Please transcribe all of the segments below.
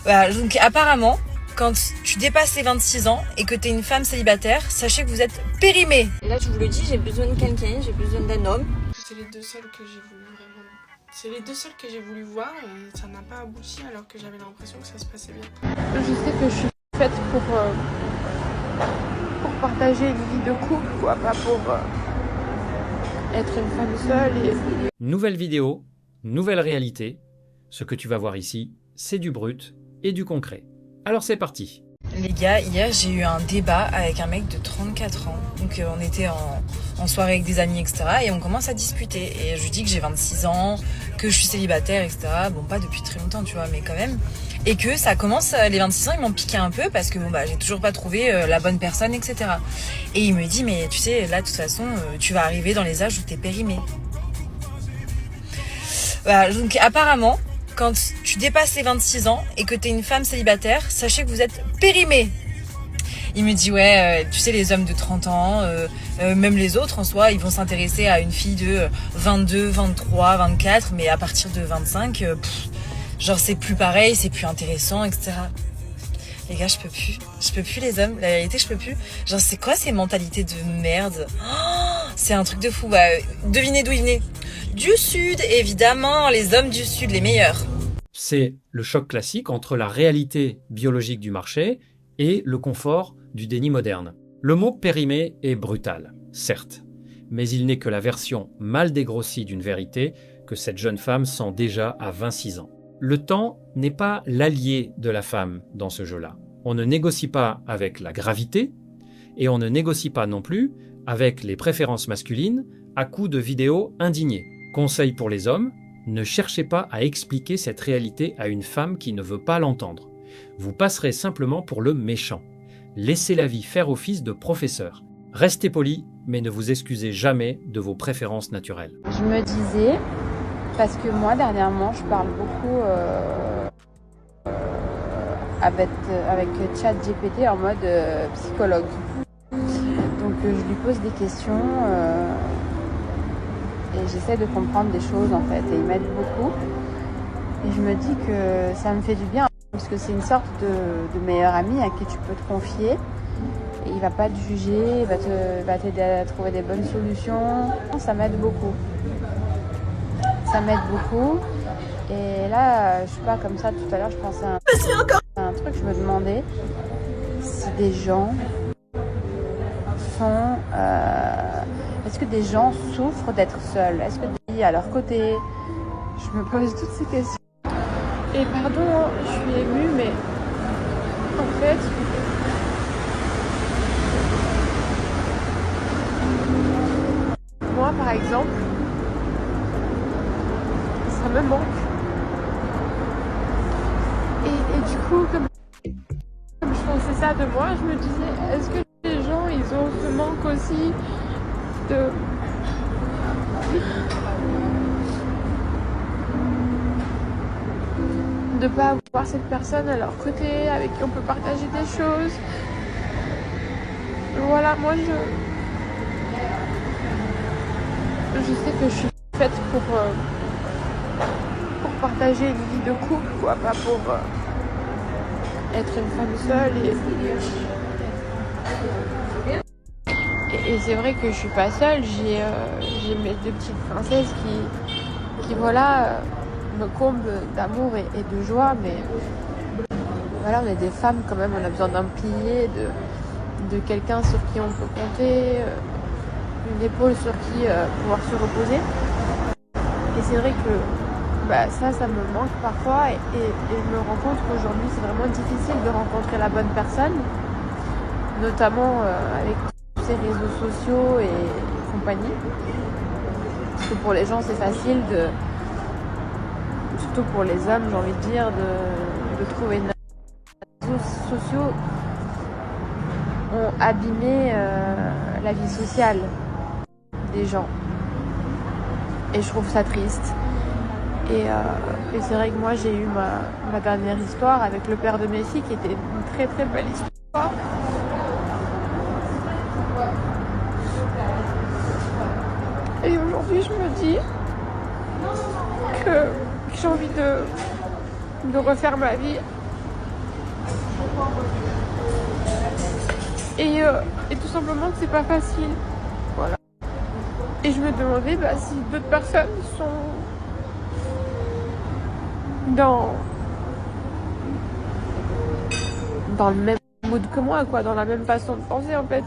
Voilà, donc apparemment, quand tu dépasses les 26 ans et que tu es une femme célibataire, sachez que vous êtes périmée. Et là, je vous le dis, j'ai besoin de quelqu'un, j'ai besoin d'un homme. C'est les deux seuls que j'ai voulu vraiment. C'est les deux seuls que j'ai voulu voir et ça n'a pas abouti alors que j'avais l'impression que ça se passait bien. Je sais que je suis faite pour partager une vie de couple, quoi, pas pour être une femme seule. Nouvelle vidéo, nouvelle réalité. Ce que tu vas voir ici, c'est du brut et du concret. Alors c'est parti. Les gars, hier j'ai eu un débat avec un mec de 34 ans. Donc on était en soirée avec des amis, etc. Et on commence à discuter. Et je lui dis que j'ai 26 ans, que je suis célibataire, etc. Bon, pas depuis très longtemps, tu vois, mais quand même. Et que ça commence, les 26 ans, ils m'ont piqué un peu parce que bon, j'ai toujours pas trouvé la bonne personne, etc. Et il me dit, mais tu sais, là, de toute façon, tu vas arriver dans les âges où t'es périmé. Voilà, donc apparemment, quand tu dépasses les 26 ans et que t'es une femme célibataire, sachez que vous êtes périmé. Il me dit, ouais, tu sais, les hommes de 30 ans, même les autres en soi, ils vont s'intéresser à une fille de 22, 23, 24, mais à partir de 25, genre c'est plus pareil, c'est plus intéressant, etc. Les gars, je peux plus les hommes, la vérité, je peux plus. Genre, c'est quoi ces mentalités de merde? Oh, c'est un truc de fou. Devinez d'où il venait? Du Sud, évidemment, les hommes du Sud, les meilleurs. C'est le choc classique entre la réalité biologique du marché et le confort du déni moderne. Le mot périmé est brutal, certes, mais il n'est que la version mal dégrossie d'une vérité que cette jeune femme sent déjà à 26 ans. Le temps n'est pas l'allié de la femme dans ce jeu-là. On ne négocie pas avec la gravité et on ne négocie pas non plus avec les préférences masculines à coups de vidéos indignées. Conseil pour les hommes, ne cherchez pas à expliquer cette réalité à une femme qui ne veut pas l'entendre. Vous passerez simplement pour le méchant. Laissez la vie faire office de professeur. Restez poli, mais ne vous excusez jamais de vos préférences naturelles. Je me disais, parce que moi dernièrement je parle beaucoup avec ChatGPT en mode psychologue. Donc je lui pose des questions et j'essaie de comprendre des choses en fait, et il m'aide beaucoup. Et je me dis que ça me fait du bien, parce que c'est une sorte de meilleur ami à qui tu peux te confier. Et il va pas te juger, il va t'aider à trouver des bonnes solutions. Ça m'aide beaucoup. Ça m'aide beaucoup. Et là, je sais pas, comme ça, tout à l'heure, je pensais à un truc, je me demandais si des gens sont... est-ce que des gens souffrent d'être seuls? Est-ce que des gens à leur côté? Je me pose toutes ces questions. Et pardon, je suis émue, mais en fait... Moi, par exemple, ça me manque. Et du coup, comme je pensais ça de moi, je me disais, est-ce que les gens, ils ont ce manque aussi de pas avoir cette personne à leur côté, avec qui on peut partager des choses. Voilà, moi je sais que je suis faite pour partager une vie de couple, quoi, pas pour être une femme seule. Et c'est vrai que je suis pas seule, j'ai mes deux petites princesses qui voilà, me comblent d'amour et de joie, mais voilà, on est des femmes quand même, on a besoin d'un pilier, de quelqu'un sur qui on peut compter, une épaule sur qui pouvoir se reposer. Et c'est vrai que ça me manque parfois, et je me rends compte qu'aujourd'hui c'est vraiment difficile de rencontrer la bonne personne, notamment avec tous ces réseaux sociaux et compagnie. Parce que pour les gens c'est facile surtout pour les hommes, j'ai envie de dire, de trouver une... Les réseaux sociaux ont abîmé la vie sociale des gens. Et je trouve ça triste. Et c'est vrai que moi j'ai eu ma dernière histoire avec le père de mes filles, qui était une très très belle histoire. Et aujourd'hui je me dis que j'ai envie de refaire ma vie Et tout simplement que c'est pas facile. Voilà. Et je me demandais si d'autres personnes sont dans le même mood que moi, quoi, dans la même façon de penser en fait.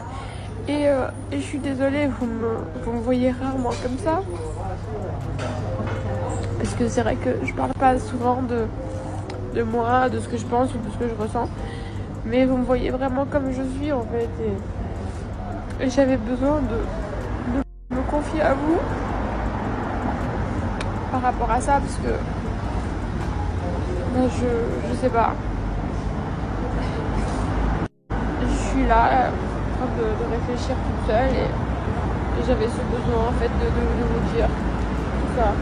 Et je suis désolée, vous me voyez rarement comme ça. Parce que c'est vrai que je parle pas souvent de moi, de ce que je pense ou de ce que je ressens. Mais vous me voyez vraiment comme je suis en fait. Et j'avais besoin de me confier à vous par rapport à ça parce que je sais pas. Je suis là en train de réfléchir toute seule et j'avais ce besoin en fait de vous dire tout ça.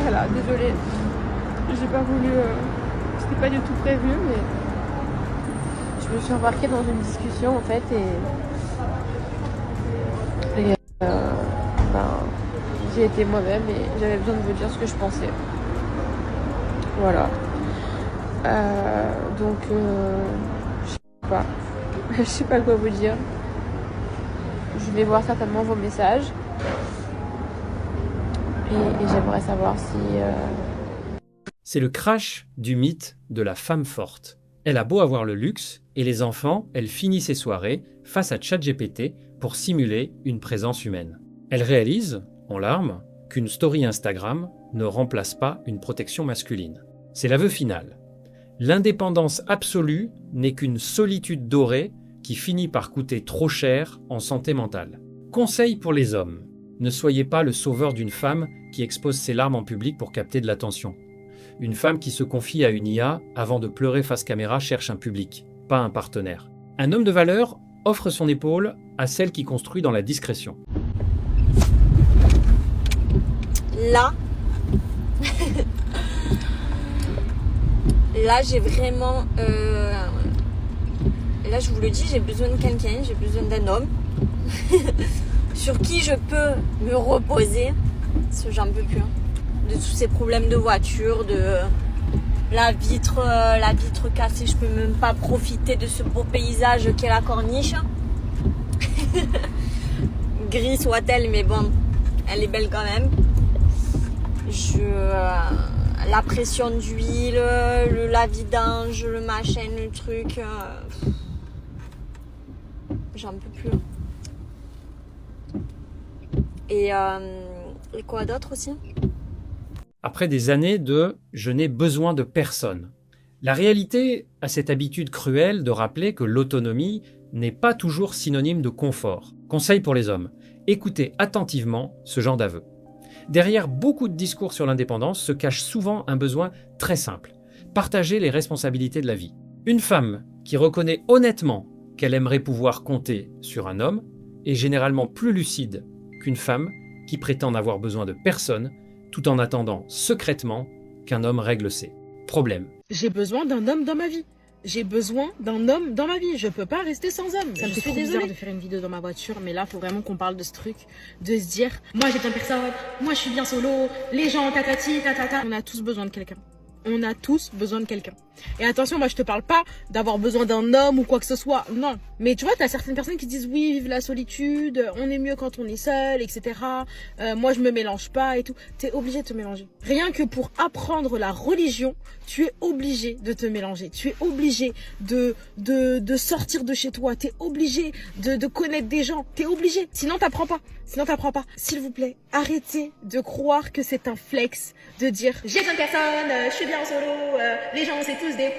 Voilà, désolée. J'ai pas voulu. C'était pas du tout prévu, mais je me suis embarquée dans une discussion en fait et j'ai été moi-même et j'avais besoin de vous dire ce que je pensais. Voilà. Donc je sais pas. Je sais pas quoi vous dire. Je vais voir certainement vos messages. Et j'aimerais savoir si... C'est le crash du mythe de la femme forte. Elle a beau avoir le luxe, et les enfants, elle finit ses soirées face à ChatGPT pour simuler une présence humaine. Elle réalise, en larmes, qu'une story Instagram ne remplace pas une protection masculine. C'est l'aveu final. L'indépendance absolue n'est qu'une solitude dorée qui finit par coûter trop cher en santé mentale. Conseil pour les hommes. Ne soyez pas le sauveur d'une femme qui expose ses larmes en public pour capter de l'attention. Une femme qui se confie à une IA avant de pleurer face caméra cherche un public, pas un partenaire. Un homme de valeur offre son épaule à celle qui construit dans la discrétion. Là, j'ai vraiment... Là, je vous le dis, j'ai besoin de quelqu'un, j'ai besoin d'un homme sur qui je peux me reposer, parce que j'en peux plus. De tous ces problèmes de voiture, de la vitre cassée, je peux même pas profiter de ce beau paysage qu'est la corniche. Gris soit-elle, mais bon, elle est belle quand même. La pression d'huile, le lave-vidange, le machin, le truc. J'en peux plus. Et quoi d'autre aussi ? Après des années de « je n'ai besoin de personne », la réalité a cette habitude cruelle de rappeler que l'autonomie n'est pas toujours synonyme de confort. Conseil pour les hommes, écoutez attentivement ce genre d'aveu. Derrière beaucoup de discours sur l'indépendance se cache souvent un besoin très simple, partager les responsabilités de la vie. Une femme qui reconnaît honnêtement qu'elle aimerait pouvoir compter sur un homme est généralement plus lucide qu'une femme qui prétend n'avoir besoin de personne tout en attendant secrètement qu'un homme règle ses problèmes. J'ai besoin d'un homme dans ma vie. J'ai besoin d'un homme dans ma vie. Je peux pas rester sans homme. Ça me fait trop bizarre de faire une vidéo dans ma voiture, mais là, faut vraiment qu'on parle de ce truc, de se dire, moi j'ai besoin de personne, moi je suis bien solo, les gens tatati, tatata. On a tous besoin de quelqu'un. On a tous besoin de quelqu'un. Et attention, moi je te parle pas d'avoir besoin d'un homme ou quoi que ce soit, non. Mais tu vois, t'as certaines personnes qui disent oui, vive la solitude, on est mieux quand on est seul, etc. Moi je me mélange pas et tout. T'es obligé de te mélanger. Rien que pour apprendre la religion, tu es obligé de te mélanger. Tu es obligé de sortir de chez toi. T'es obligé de connaître des gens. T'es obligé. Sinon t'apprends pas. S'il vous plaît, arrêtez de croire que c'est un flex de dire j'ai besoin de personne, je suis bien en solo, les gens c'est tous des...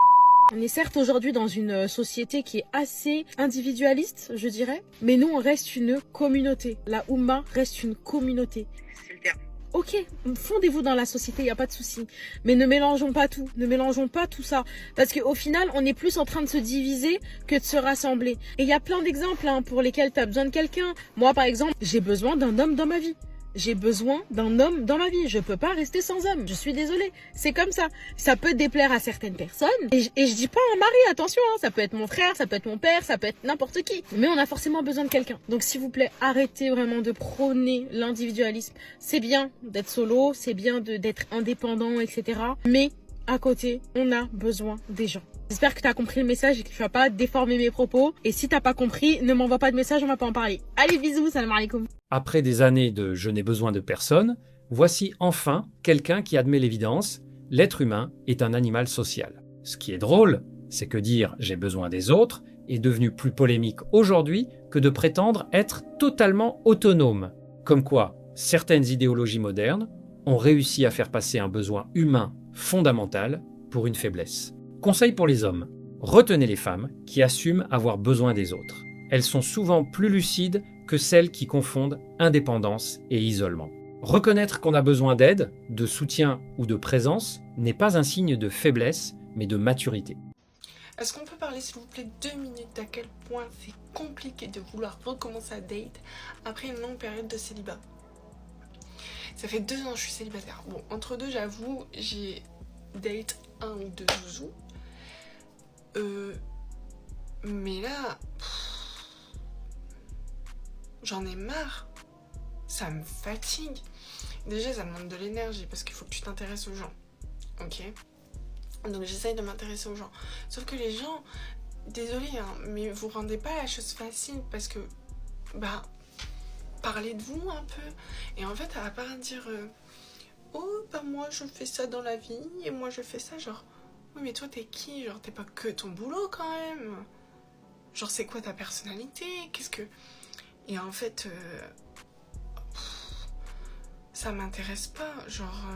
On est certes aujourd'hui dans une société qui est assez individualiste, je dirais, mais nous on reste une communauté. La Oumma reste une communauté. C'est le terme. Ok, fondez-vous dans la société, il n'y a pas de souci. Mais ne mélangeons pas tout, ne mélangeons pas tout ça. Parce qu'au final, on est plus en train de se diviser que de se rassembler. Et il y a plein d'exemples pour lesquels tu as besoin de quelqu'un. Moi par exemple, j'ai besoin d'un homme dans ma vie. J'ai besoin d'un homme dans ma vie. Je peux pas rester sans homme. Je suis désolée. C'est comme ça. Ça peut déplaire à certaines personnes. Et je dis pas un mari, attention. Ça peut être mon frère, ça peut être mon père, ça peut être n'importe qui. Mais on a forcément besoin de quelqu'un. Donc s'il vous plaît, arrêtez vraiment de prôner l'individualisme. C'est bien d'être solo, c'est bien d'être indépendant, etc. Mais à côté, on a besoin des gens. J'espère que tu as compris le message et que tu vas pas déformer mes propos. Et si t'as pas compris, ne m'envoie pas de message, on va pas en parler. Allez, bisous, salam alaikum. Après des années de « je n'ai besoin de personne », voici enfin quelqu'un qui admet l'évidence, l'être humain est un animal social. Ce qui est drôle, c'est que dire « j'ai besoin des autres » est devenu plus polémique aujourd'hui que de prétendre être totalement autonome. Comme quoi, certaines idéologies modernes ont réussi à faire passer un besoin humain fondamental pour une faiblesse. Conseil pour les hommes. Retenez les femmes qui assument avoir besoin des autres. Elles sont souvent plus lucides que celles qui confondent indépendance et isolement. Reconnaître qu'on a besoin d'aide, de soutien ou de présence n'est pas un signe de faiblesse, mais de maturité. Est-ce qu'on peut parler s'il vous plaît 2 minutes d'à quel point c'est compliqué de vouloir recommencer à date après une longue période de célibat? Ça fait 2 ans que je suis célibataire. Bon, entre deux, j'avoue, j'ai date 1 ou 2 zouzous. Mais là, j'en ai marre. Ça me fatigue. Déjà, ça demande de l'énergie parce qu'il faut que tu t'intéresses aux gens. Ok? Donc j'essaye de m'intéresser aux gens. Sauf que les gens, désolé, hein, mais vous rendez pas la chose facile parce que, parlez de vous un peu. Et en fait, elle va pas dire, oh, moi je fais ça dans la vie et moi je fais ça, genre, oui, mais toi t'es qui? Genre, t'es pas que ton boulot quand même. Genre, c'est quoi ta personnalité? Qu'est-ce que. Et en fait, ça m'intéresse pas. Genre,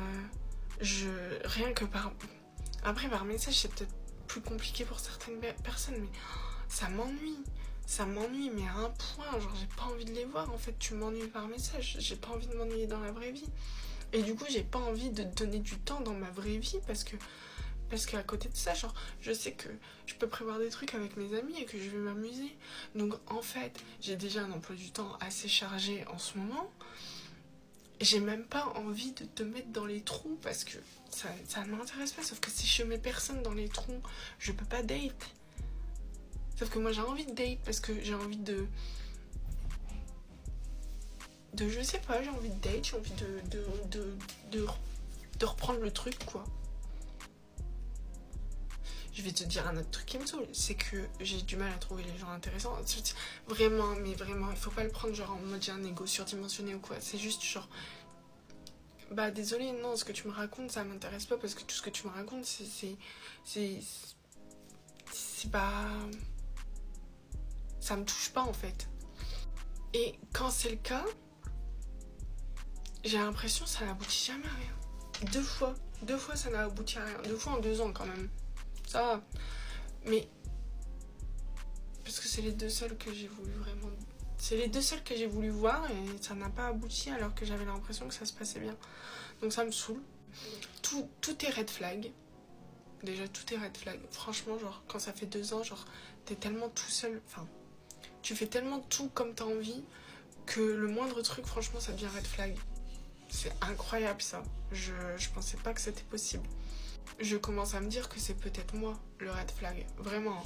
rien que par. Après, par message, c'est peut-être plus compliqué pour certaines personnes, mais ça m'ennuie. Ça m'ennuie, mais à un point, genre, j'ai pas envie de les voir. En fait, tu m'ennuies par message. J'ai pas envie de m'ennuyer dans la vraie vie. Et du coup, j'ai pas envie de donner du temps dans ma vraie vie parce qu'à côté de ça, genre, je sais que je peux prévoir des trucs avec mes amis et que je vais m'amuser. Donc, en fait, j'ai déjà un emploi du temps assez chargé en ce moment. J'ai même pas envie de te mettre dans les trous parce que ça ne m'intéresse pas. Sauf que si je mets personne dans les trous, je peux pas date. Sauf que moi, j'ai envie de date parce que j'ai envie de je sais pas, j'ai envie de date, j'ai envie de reprendre le truc, quoi. Je vais te dire un autre truc qui me saoule, c'est que j'ai du mal à trouver les gens intéressants. Vraiment, mais vraiment, il faut pas le prendre genre en mode j'ai un ego surdimensionné ou quoi. C'est juste genre, désolé, non, ce que tu me racontes, ça m'intéresse pas parce que tout ce que tu me racontes, c'est pas... Ça me touche pas en fait. Et quand c'est le cas, j'ai l'impression que ça n'aboutit jamais à rien. Deux fois ça n'a abouti à rien. 2 fois en 2 ans quand même. Ça va. Mais parce que c'est les 2 seuls que j'ai voulu vraiment. C'est les 2 seuls que j'ai voulu voir et ça n'a pas abouti alors que j'avais l'impression que ça se passait bien. Donc ça me saoule. Tout est red flag. Déjà tout est red flag. Franchement, genre quand ça fait 2 ans, genre t'es tellement tout seul. Enfin, tu fais tellement tout comme t'as envie que le moindre truc, franchement, ça devient red flag. C'est incroyable ça. Je pensais pas que c'était possible. Je commence à me dire que c'est peut-être moi, le red flag. Vraiment.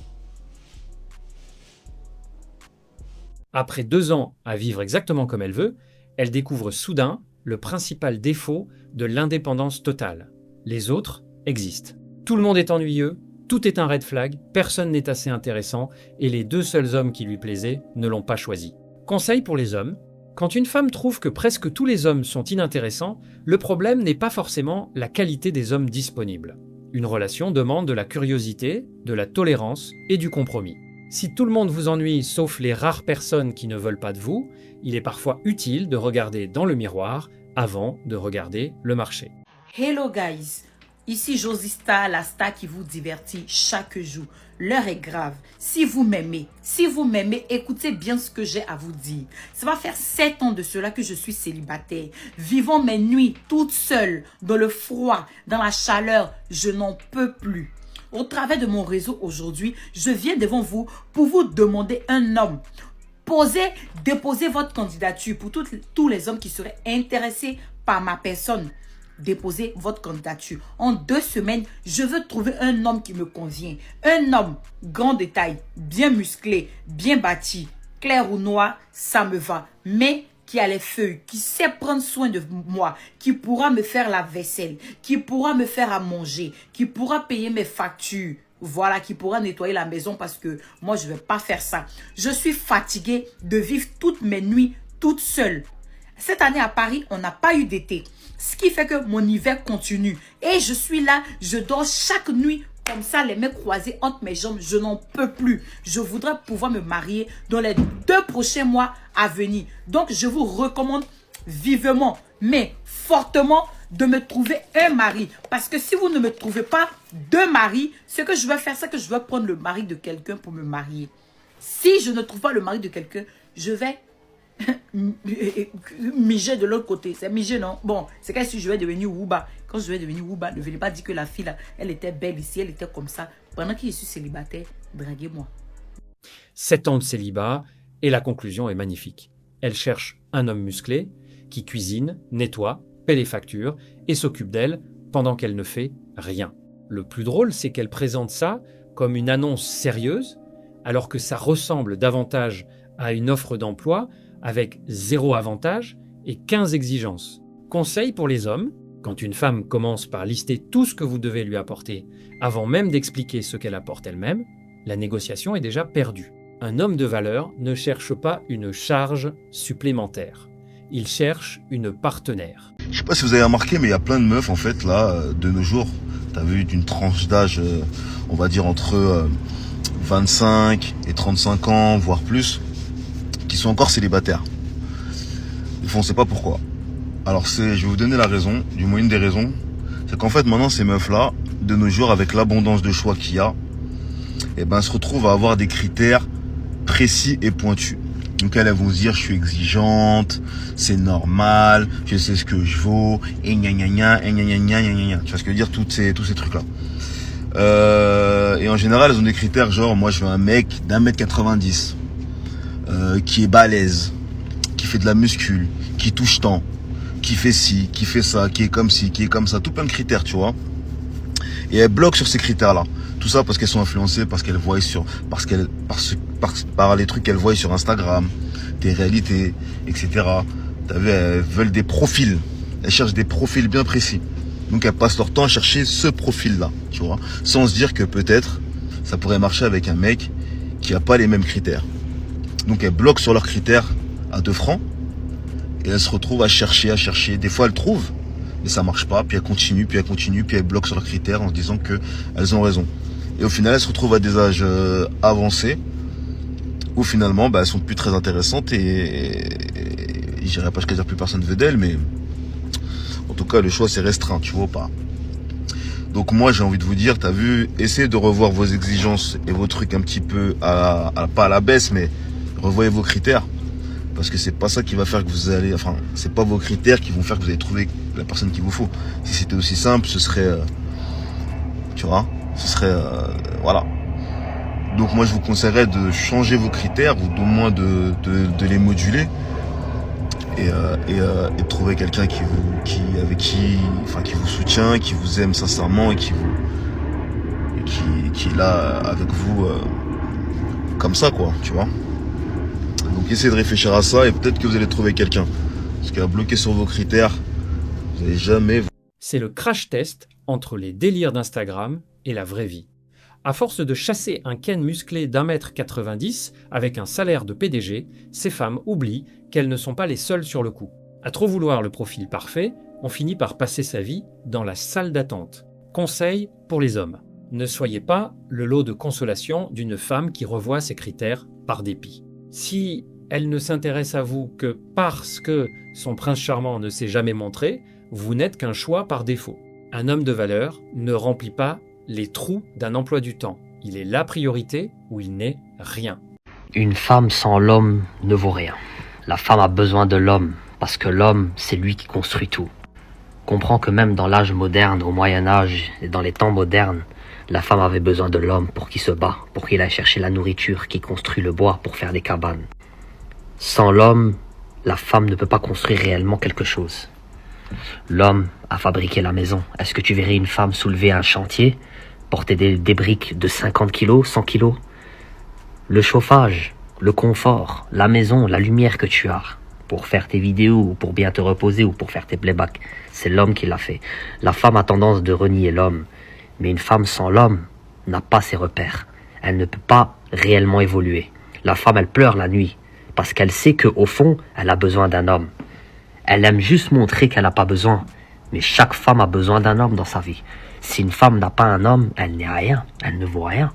Après 2 ans à vivre exactement comme elle veut, elle découvre soudain le principal défaut de l'indépendance totale. Les autres existent. Tout le monde est ennuyeux, tout est un red flag, personne n'est assez intéressant et les 2 seuls hommes qui lui plaisaient ne l'ont pas choisi. Conseil pour les hommes. Quand une femme trouve que presque tous les hommes sont inintéressants, le problème n'est pas forcément la qualité des hommes disponibles. Une relation demande de la curiosité, de la tolérance et du compromis. Si tout le monde vous ennuie sauf les rares personnes qui ne veulent pas de vous, il est parfois utile de regarder dans le miroir avant de regarder le marché. Hello guys, ici Josista, la star qui vous divertit chaque jour. L'heure est grave. Si vous m'aimez, écoutez bien ce que j'ai à vous dire. Ça va faire 7 ans de cela que je suis célibataire. Vivant mes nuits toute seule, dans le froid, dans la chaleur, je n'en peux plus. Au travers de mon réseau aujourd'hui, je viens devant vous pour vous demander un homme. Déposez votre candidature pour tous les hommes qui seraient intéressés par ma personne. Déposez votre candidature. En 2 semaines, je veux trouver un homme qui me convient. Un homme grand de taille, bien musclé, bien bâti, clair ou noir, ça me va. Mais qui a les feuilles, qui sait prendre soin de moi, qui pourra me faire la vaisselle, qui pourra me faire à manger, qui pourra payer mes factures. Voilà, qui pourra nettoyer la maison parce que moi, je ne vais pas faire ça. Je suis fatiguée de vivre toutes mes nuits toute seule. Cette année à Paris, on n'a pas eu d'été. Ce qui fait que mon hiver continue. Et je suis là, je dors chaque nuit comme ça, les mains croisées entre mes jambes. Je n'en peux plus. Je voudrais pouvoir me marier dans les 2 prochains mois à venir. Donc, je vous recommande vivement, mais fortement, de me trouver un mari. Parce que si vous ne me trouvez pas de mari, ce que je vais faire, c'est que je vais prendre le mari de quelqu'un pour me marier. Si je ne trouve pas le mari de quelqu'un, je vais miger de l'autre côté. C'est miger, non? Bon, c'est comme si je vais devenir Wouba. Quand je vais devenir Wouba, ne venez pas dire que la fille, là, elle était belle ici, elle était comme ça. Pendant que je suis célibataire, draguez-moi. 7 ans de célibat et la conclusion est magnifique. Elle cherche un homme musclé qui cuisine, nettoie, paie les factures et s'occupe d'elle pendant qu'elle ne fait rien. Le plus drôle, c'est qu'elle présente ça comme une annonce sérieuse, alors que ça ressemble davantage à une offre d'emploi avec 0 avantage et 15 exigences. Conseil pour les hommes, quand une femme commence par lister tout ce que vous devez lui apporter avant même d'expliquer ce qu'elle apporte elle-même, la négociation est déjà perdue. Un homme de valeur ne cherche pas une charge supplémentaire. Il cherche une partenaire. Je sais pas si vous avez remarqué, mais il y a plein de meufs en fait là, de nos jours. T'as vu d'une tranche d'âge, on va dire entre 25 et 35 ans, voire plus, qui sont encore célibataires. Des fois on sait pas pourquoi. Alors je vais vous donner la raison, du moins une des raisons, c'est qu'en fait maintenant ces meufs là, de nos jours avec l'abondance de choix qu'il y a, eh ben se retrouvent à avoir des critères précis et pointus. Donc elles vont se dire je suis exigeante, c'est normal, je sais ce que je vaux, et gna gna gna, et gna gna gna gna gna. Tu vois ce que je veux dire, tous ces trucs là. Et en général elles ont des critères genre moi je veux un mec d'1m90, qui est balèze, qui fait de la muscule, qui touche tant, qui fait ci, qui fait ça, qui est comme ci, qui est comme ça, tout plein de critères, tu vois. Et elles bloquent sur ces critères-là. Tout ça parce qu'elles sont influencées, parce qu'elles voient par les trucs qu'elles voient sur Instagram, des réalités, etc. T'as vu, elles veulent des profils. Elles cherchent des profils bien précis. Donc elles passent leur temps à chercher ce profil-là, tu vois, sans se dire que peut-être ça pourrait marcher avec un mec qui a pas les mêmes critères. Donc elles bloquent sur leurs critères à 2 francs et elles se retrouvent à chercher. Des fois elles trouvent, mais ça marche pas. Puis elles continuent, puis elles bloquent sur leurs critères en se disant que elles ont raison. Et au final elles se retrouvent à des âges avancés où finalement elles sont plus très intéressantes et j'irai pas jusqu'à dire plus personne ne veut d'elles, mais en tout cas le choix c'est restreint, tu vois pas. Donc moi j'ai envie de vous dire, t'as vu, essayez de revoir vos exigences et vos trucs un petit peu pas à la baisse, mais revoyez vos critères. Parce que c'est pas ça qui va faire que vous allez, enfin, c'est pas vos critères qui vont faire que vous allez trouver la personne qu'il vous faut. Si c'était aussi simple, ce serait, tu vois, voilà. Donc moi je vous conseillerais de changer vos critères ou au moins de les moduler et de trouver quelqu'un qui vous soutient, qui vous aime sincèrement et qui est là avec vous comme ça, quoi, tu vois. Donc essayez de réfléchir à ça et peut-être que vous allez trouver quelqu'un. Parce qu'à bloquer sur vos critères, vous n'allez jamais... C'est le crash test entre les délires d'Instagram et la vraie vie. À force de chasser un Ken musclé d'1m90 avec un salaire de PDG, ces femmes oublient qu'elles ne sont pas les seules sur le coup. À trop vouloir le profil parfait, on finit par passer sa vie dans la salle d'attente. Conseil pour les hommes. Ne soyez pas le lot de consolation d'une femme qui revoit ses critères par dépit. Si elle ne s'intéresse à vous que parce que son prince charmant ne s'est jamais montré, vous n'êtes qu'un choix par défaut. Un homme de valeur ne remplit pas les trous d'un emploi du temps. Il est la priorité ou il n'est rien. Une femme sans l'homme ne vaut rien. La femme a besoin de l'homme parce que l'homme, c'est lui qui construit tout. Comprends que même dans l'âge moderne, au Moyen-Âge et dans les temps modernes, la femme avait besoin de l'homme pour qu'il se bat, pour qu'il aille chercher la nourriture, qui construit le bois pour faire des cabanes. Sans l'homme, la femme ne peut pas construire réellement quelque chose. L'homme a fabriqué la maison. Est-ce que tu verrais une femme soulever un chantier, porter des briques de 50 kilos, 100 kilos? Le chauffage, le confort, la maison, la lumière que tu as, pour faire tes vidéos, ou pour bien te reposer, ou pour faire tes playbacks. C'est l'homme qui l'a fait. La femme a tendance de renier l'homme. Mais une femme sans l'homme n'a pas ses repères. Elle ne peut pas réellement évoluer. La femme, elle pleure la nuit, parce qu'elle sait qu'au fond, elle a besoin d'un homme. Elle aime juste montrer qu'elle n'a pas besoin. Mais chaque femme a besoin d'un homme dans sa vie. Si une femme n'a pas un homme, elle n'est rien. Elle ne vaut rien.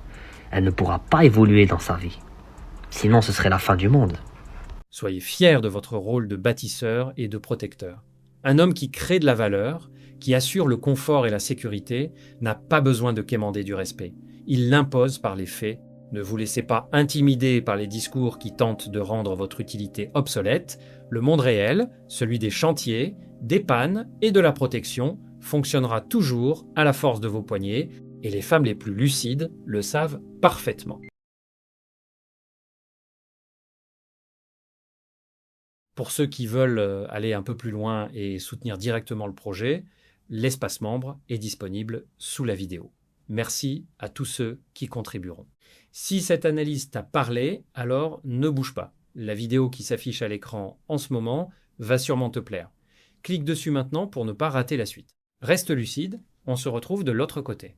Elle ne pourra pas évoluer dans sa vie. Sinon, ce serait la fin du monde. Soyez fiers de votre rôle de bâtisseur et de protecteur. Un homme qui crée de la valeur, qui assure le confort et la sécurité, n'a pas besoin de quémander du respect. Il l'impose par les faits. Ne vous laissez pas intimider par les discours qui tentent de rendre votre utilité obsolète. Le monde réel, celui des chantiers, des pannes et de la protection, fonctionnera toujours à la force de vos poignets, et les femmes les plus lucides le savent parfaitement. Pour ceux qui veulent aller un peu plus loin et soutenir directement le projet, l'espace membre est disponible sous la vidéo. Merci à tous ceux qui contribueront. Si cette analyse t'a parlé, alors ne bouge pas. La vidéo qui s'affiche à l'écran en ce moment va sûrement te plaire. Clique dessus maintenant pour ne pas rater la suite. Reste lucide, on se retrouve de l'autre côté.